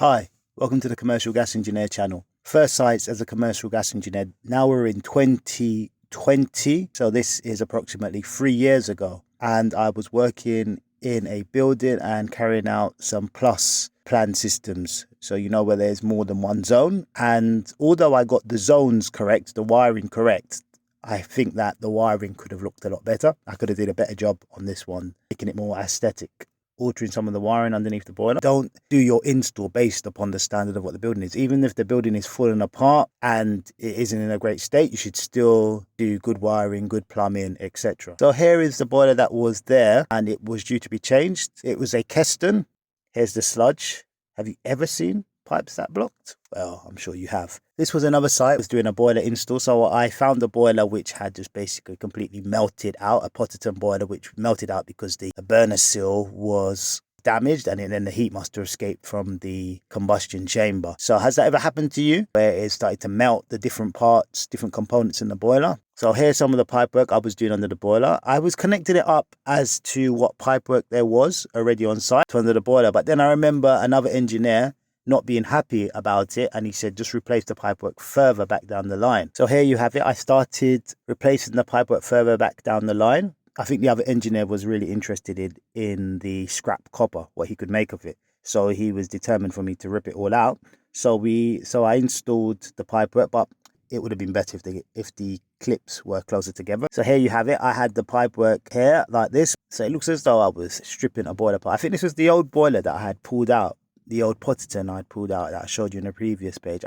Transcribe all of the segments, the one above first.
Hi, welcome to the Commercial Gas Engineer channel. First sites as a commercial gas engineer. Now we're in 2020, so this is approximately 3 years ago. And I was working in a building and carrying out some plus plan systems. So you know where there's more than one zone. And although I got the zones correct, the wiring correct, I think that the wiring could have looked a lot better. I could have did a better job on this one, making it more aesthetic. Altering some of the wiring underneath the boiler. Don't do your install based upon the standard of what the building is. Even if the building is falling apart and it isn't in a great state, you should still do good wiring, good plumbing, etc. So here is the boiler that was there and it was due to be changed. It was a Keston. Here's the sludge. Have you ever seen pipes that blocked? Well, I'm sure you have. This was another site. I was doing a boiler install, so I found a boiler which had just basically completely melted out, a pt10 boiler which melted out because the burner seal was damaged and then the heat must have escaped from the combustion chamber. So has that ever happened to you where it started to melt the different parts, different components in the boiler? So here's some of the pipe work I was doing under the boiler. I was connecting it up as to what pipe work there was already on site to under the boiler, but then I remember another engineer not being happy about it, and he said just replace the pipework further back down the line. So here you have it. I started replacing the pipework further back down the line. I think the other engineer was really interested in the scrap copper, what he could make of it. So he was determined for me to rip it all out. So I installed the pipework, but it would have been better if the clips were closer together. So here you have it. I had the pipework here like this. So it looks as though I was stripping a boiler apart. I think this was the old boiler that I had pulled out. The old pt10 I'd pulled out that I showed you in the previous page.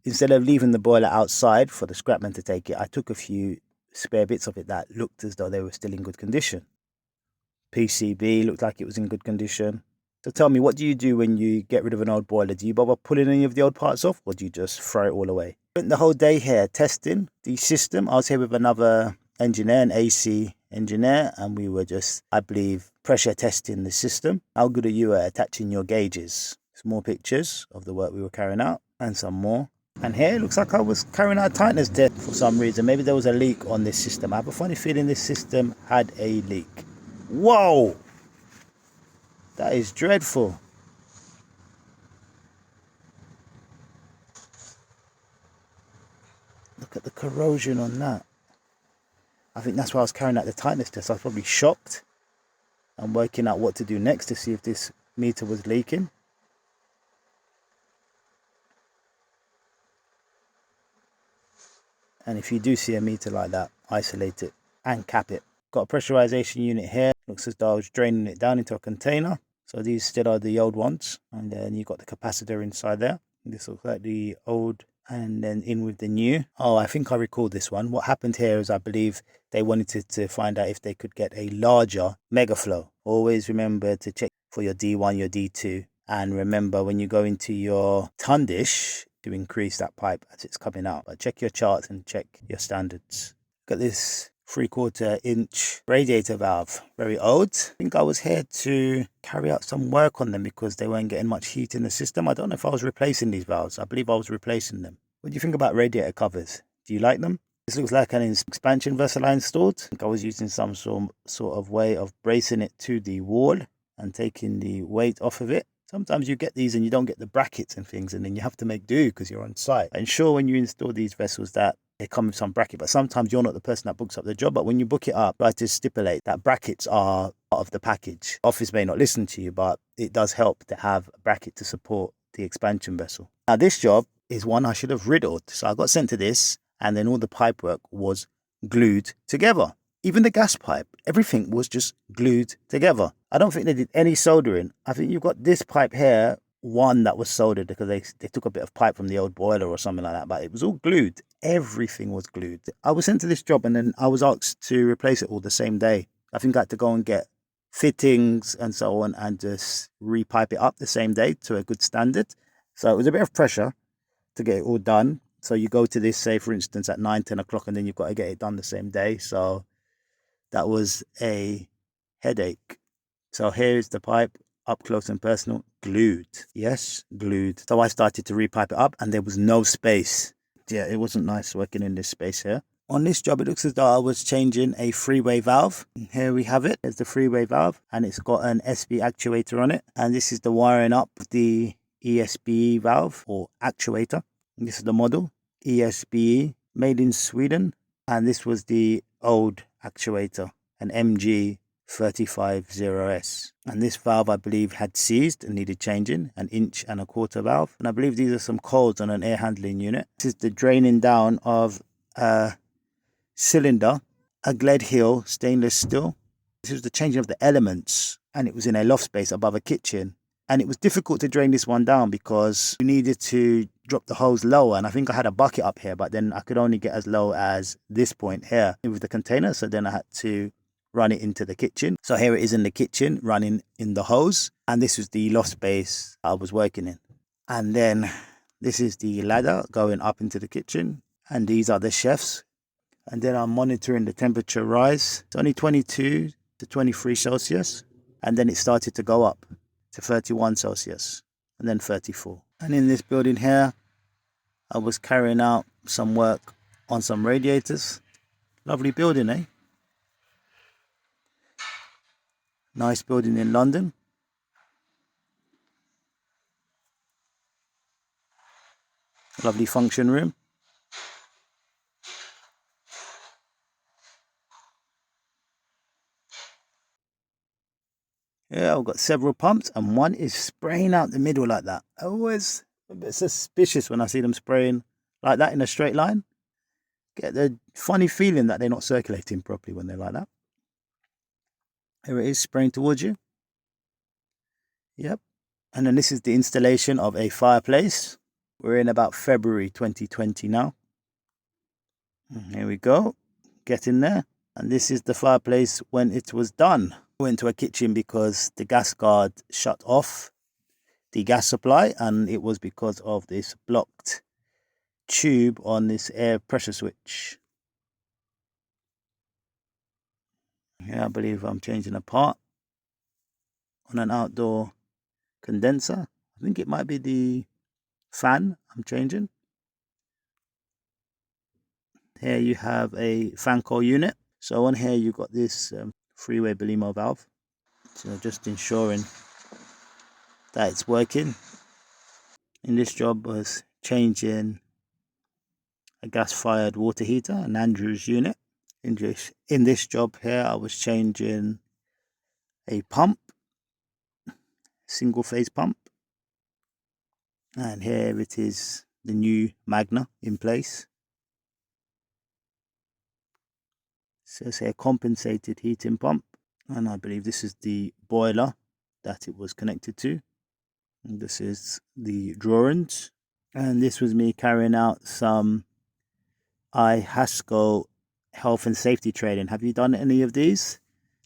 Instead of leaving the boiler outside for the scrapman to take it, I took a few spare bits of it that looked as though they were still in good condition. PCB looked like it was in good condition. So tell me, what do you do when you get rid of an old boiler? Do you bother pulling any of the old parts off, or do you just throw it all away? Spent the whole day here testing the system. I was here with another engineer, an AC engineer, and we were just, I believe, pressure testing the system. How good are you at attaching your gauges? Some more pictures of the work we were carrying out and some more. And here it looks like I was carrying out a tightness test for some reason. Maybe there was a leak on this system. I have a funny feeling this system had a leak. Whoa! That is dreadful. Look at the corrosion on that. I think that's why I was carrying out the tightness test. I was probably shocked and working out what to do next to see if this meter was leaking. And if you do see a meter like that, isolate it and cap it. Got a pressurization unit here. Looks as though I was draining it down into a container. So these still are the old ones. And then you've got the capacitor inside there. This looks like the old, and then in with the new. Oh, I think I recall this one. What happened here is I believe they wanted to find out if they could get a larger mega flow. Always remember to check for your D1, your D2. And remember when you go into your ton dish to increase that pipe as it's coming out. But check your charts and check your standards. Got this 3/4 inch radiator valve, very old. I think I was here to carry out some work on them because they weren't getting much heat in the system. I don't know if I was replacing these valves. I believe I was replacing them. What do you think about radiator covers? Do you like them? This looks like an expansion vessel I installed. I think I was using some sort of way of bracing it to the wall and taking the weight off of it. Sometimes you get these and you don't get the brackets and things, and then you have to make do because you're on site. I'm sure when you install these vessels that they come with some bracket, but sometimes you're not the person that books up the job. But when you book it up, try to stipulate that brackets are part of the package. Office may not listen to you, but it does help to have a bracket to support the expansion vessel. Now this job is one I should have riddled. So I got sent to this, and then all the pipe work was glued together. Even the gas pipe, everything was just glued together. I don't think they did any soldering. I think you've got this pipe here, one that was soldered because they took a bit of pipe from the old boiler or something like that, but it was all glued. Everything was glued. I was sent to this job and then I was asked to replace it all the same day. I think I had to go and get fittings and so on and just repipe it up the same day to a good standard. So it was a bit of pressure to get it all done. So you go to this, say for instance, at 9, 10 o'clock, and then you've got to get it done the same day. So that was a headache. So here's the pipe up close and personal, glued. Yes, glued. So I started to repipe it up and there was no space. Yeah, it wasn't nice working in this space here. On this job, it looks as though I was changing a three-way valve. And here we have it. There's the three-way valve, and it's got an SB actuator on it. And this is the wiring up the ESBE valve or actuator. And this is the model, ESBE, made in Sweden. And this was the old actuator, an MG350S. And this valve, I believe, had seized and needed changing, an 1.25" valve. And I believe these are some codes on an air handling unit. This is the draining down of a cylinder, a Gled Hill stainless steel. This was the changing of the elements, and it was in a loft space above a kitchen. And it was difficult to drain this one down because you needed to drop the hose lower. And I think I had a bucket up here, but then I could only get as low as this point here with the container. So then I had to run it into the kitchen. So here it is in the kitchen running in the hose. And this was the loft space I was working in. And then this is the ladder going up into the kitchen. And these are the chefs. And then I'm monitoring the temperature rise. It's only 22 to 23 Celsius. And then it started to go up to 31 Celsius and then 34. And in this building here, I was carrying out some work on some radiators. Lovely building, eh? Nice building in London. Lovely function room. Yeah, I've got several pumps and one is spraying out the middle like that. I always a bit suspicious when I see them spraying like that in a straight line. Get the funny feeling that they're not circulating properly when they're like that. Here it is spraying towards you. Yep. And then this is the installation of a fireplace. We're in about February 2020 now. And here we go. Get in there. And this is the fireplace when it was done. Went to a kitchen because the gas guard shut off the gas supply, and it was because of this blocked tube on this air pressure switch. Here I believe I'm changing a part on an outdoor condenser. I think it might be the fan I'm changing. Here you have a fan coil unit. So on here you've got this three-way Belimo valve. So just ensuring that it's working. In this job was changing a gas-fired water heater, an Andrews unit. In this job here, I was changing a pump, single-phase pump. And here it is, the new Magna in place. It says here compensated heating pump. And I believe this is the boiler that it was connected to. And this is the drawings. And this was me carrying out some Haskell health and safety training. Have you done any of these?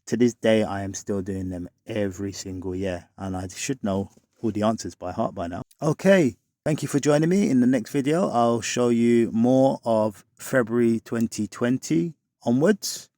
To this day, I am still doing them every single year. And I should know all the answers by heart by now. Okay, thank you for joining me. In the next video, I'll show you more of February 2020 onwards.